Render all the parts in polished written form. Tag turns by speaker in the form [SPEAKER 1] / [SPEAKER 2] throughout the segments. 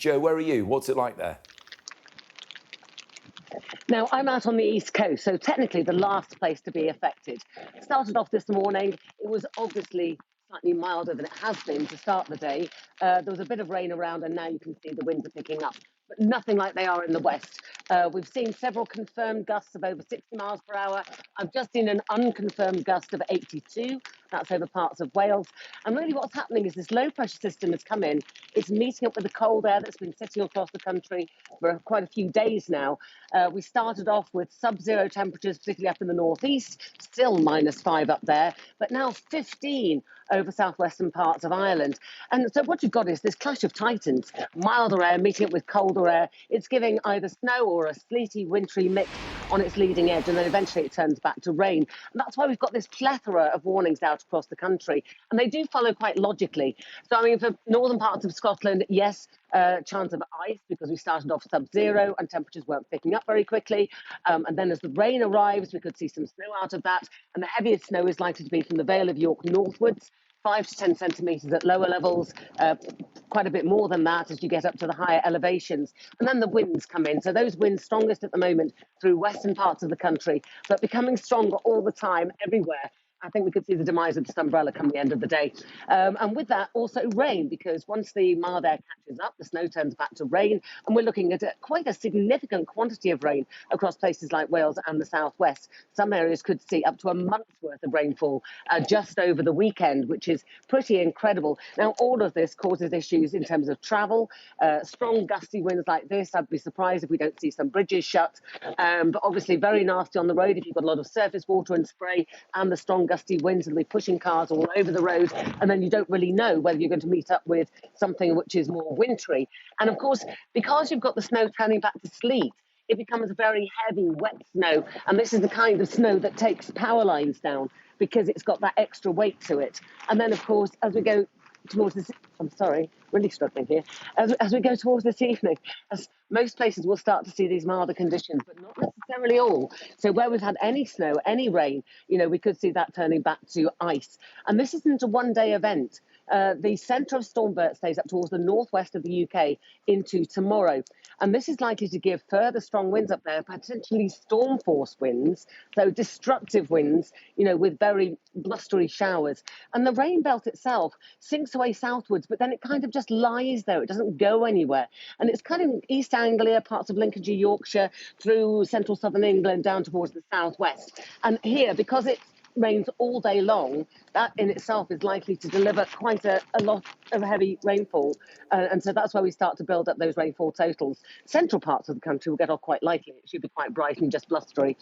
[SPEAKER 1] Joe, where are you? What's it like there?
[SPEAKER 2] Now, I'm out on the East Coast, so technically the last place to be affected. Started off this morning. It was obviously slightly milder than it has been to start the day. There was a bit of rain around, and now you can see the winds are picking up, but nothing like they are in the west. We've seen several confirmed gusts of over 60 miles per hour. I've just seen an unconfirmed gust of 82. That's over parts of Wales. And really what's happening is this low pressure system has come in. It's meeting up with the cold air that's been sitting across the country for quite a few days now. We started off with sub-zero temperatures, particularly up in the northeast, still -5 up there, but now 15 over southwestern parts of Ireland. And so what you've got is this clash of titans, milder air meeting up with colder air. It's giving either snow or a sleety, wintry mix on its leading edge, and then eventually it turns back to rain. And that's why we've got this plethora of warnings out across the country. And they do follow quite logically. So, I mean, for northern parts of Scotland, yes, chance of ice because we started off sub-zero and temperatures weren't picking up very quickly. And then as the rain arrives, we could see some snow out of that. And the heaviest snow is likely to be from the Vale of York northwards. 5 to 10 centimetres at lower levels, quite a bit more than that as you get up to the higher elevations. And then the winds come in. So those winds strongest at the moment through western parts of the country, but becoming stronger all the time everywhere. I think we could see the demise of this umbrella come the end of the day. And with that, also rain, because once the mild air catches up, the snow turns back to rain. And we're looking at quite a significant quantity of rain across places like Wales and the southwest. Some areas could see up to a month's worth of rainfall just over the weekend, which is pretty incredible. Now, all of this causes issues in terms of travel. Strong gusty winds like this, I'd be surprised if we don't see some bridges shut. But obviously very nasty on the road if you've got a lot of surface water and spray, and the strong gusty winds will be pushing cars all over the road, and then you don't really know whether you're going to meet up with something which is more wintry. And of course, because you've got the snow turning back to sleet, it becomes very heavy, wet snow, and this is the kind of snow that takes power lines down because it's got that extra weight to it. And then, of course, as we go towards this, I'm sorry, really struggling here. As we go towards this evening, as most places will start to see these milder conditions, but not necessarily all. So where we've had any snow, any rain, we could see that turning back to ice. And this isn't a one-day event. The centre of Storm Bert stays up towards the northwest of the UK into tomorrow. And this is likely to give further strong winds up there, potentially storm force winds, so destructive winds, with very blustery showers. And the rain belt itself sinks away southwards, but then it kind of just lies there. It doesn't go anywhere. And it's kind of East Anglia, parts of Lincolnshire, Yorkshire, through central southern England, down towards the southwest. And here, because it rains all day long, that in itself is likely to deliver quite a lot of heavy rainfall. And so that's where we start to build up those rainfall totals. Central parts of the country will get off quite lightly. It should be quite bright and just blustery.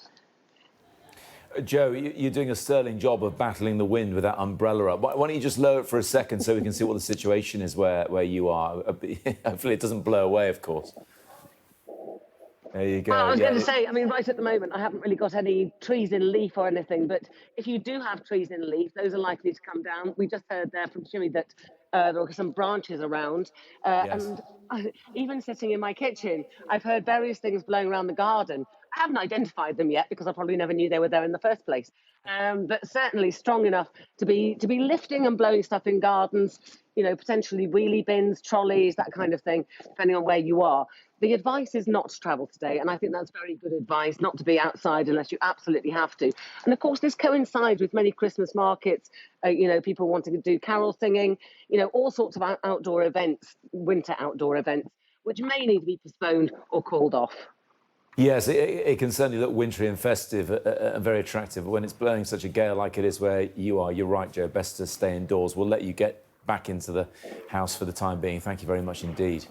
[SPEAKER 1] Joe, you're doing a sterling job of battling the wind with that umbrella up. Why don't you just lower it for a second so we can see what the situation is where you are? Hopefully it doesn't blow away, of course. There you go.
[SPEAKER 2] Well, I was going to say, I mean, right at the moment, I haven't really got any trees in leaf or anything, but if you do have trees in leaf, those are likely to come down. We just heard there from Shimmy that there were some branches around.
[SPEAKER 1] Yes.
[SPEAKER 2] And even sitting in my kitchen, I've heard various things blowing around the garden. I haven't identified them yet because I probably never knew they were there in the first place. But certainly strong enough to be lifting and blowing stuff in gardens, potentially wheelie bins, trolleys, that kind of thing, depending on where you are. The advice is not to travel today, and I think that's very good advice, not to be outside unless you absolutely have to. And of course, this coincides with many Christmas markets, people wanting to do carol singing, all sorts of outdoor events, winter outdoor events, which may need to be postponed or called off.
[SPEAKER 1] Yes, it can certainly look wintry and festive and very attractive. But when it's blowing such a gale like it is where you are, you're right, Joe, best to stay indoors. We'll let you get back into the house for the time being. Thank you very much indeed.